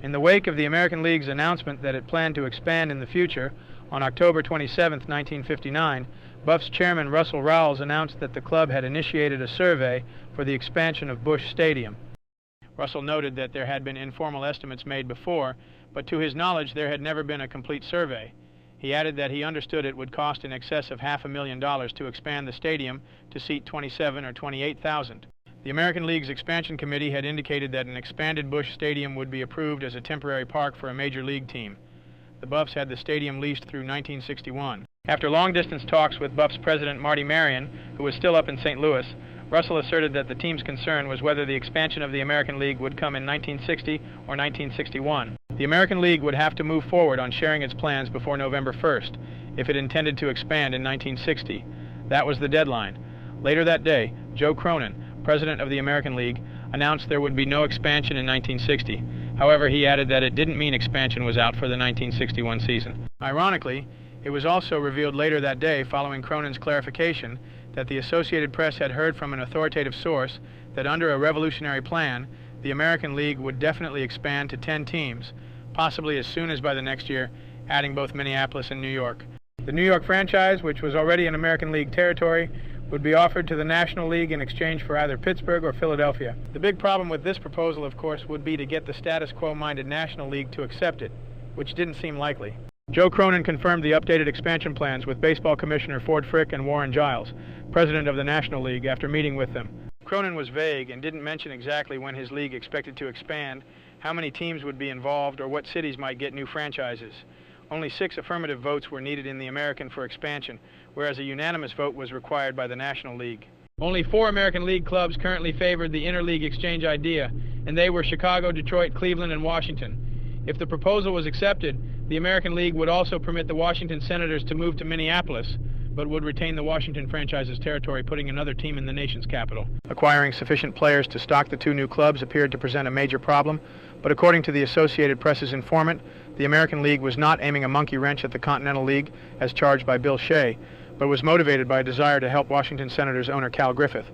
In the wake of the American League's announcement that it planned to expand in the future, on October 27, 1959, Buffs chairman Russell Rowles announced that the club had initiated a survey for the expansion of Busch Stadium. Russell noted that there had been informal estimates made before, but to his knowledge there had never been a complete survey. He added that he understood it would cost in excess of $500,000 to expand the stadium to seat 27 or 28,000. The American League's expansion committee had indicated that an expanded Busch Stadium would be approved as a temporary park for a major league team. The Buffs had the stadium leased through 1961. After long-distance talks with Buffs president Marty Marion, who was still up in St. Louis, Russell asserted that the team's concern was whether the expansion of the American League would come in 1960 or 1961. The American League would have to move forward on sharing its plans before November 1st, if it intended to expand in 1960. That was the deadline. Later that day, Joe Cronin, president of the American League, announced there would be no expansion in 1960. However, he added that it didn't mean expansion was out for the 1961 season. Ironically, it was also revealed later that day, following Cronin's clarification, that the Associated Press had heard from an authoritative source that under a revolutionary plan, the American League would definitely expand to 10 teams, possibly as soon as by the next year, adding both Minneapolis and New York. The New York franchise, which was already in American League territory, would be offered to the National League in exchange for either Pittsburgh or Philadelphia. The big problem with this proposal, of course, would be to get the status quo-minded National League to accept it, which didn't seem likely. Joe Cronin confirmed the updated expansion plans with Baseball Commissioner Ford Frick and Warren Giles, president of the National League, after meeting with them. Cronin was vague and didn't mention exactly when his league expected to expand, how many teams would be involved, or what cities might get new franchises. Only 6 affirmative votes were needed in the American for expansion, whereas a unanimous vote was required by the National League. Only 4 American League clubs currently favored the interleague exchange idea, and they were Chicago, Detroit, Cleveland, and Washington. If the proposal was accepted, the American League would also permit the Washington Senators to move to Minneapolis, but would retain the Washington franchise's territory, putting another team in the nation's capital. Acquiring sufficient players to stock the 2 new clubs appeared to present a major problem, but according to the Associated Press's informant, the American League was not aiming a monkey wrench at the Continental League, as charged by Bill Shea, but was motivated by a desire to help Washington Senators owner Cal Griffith.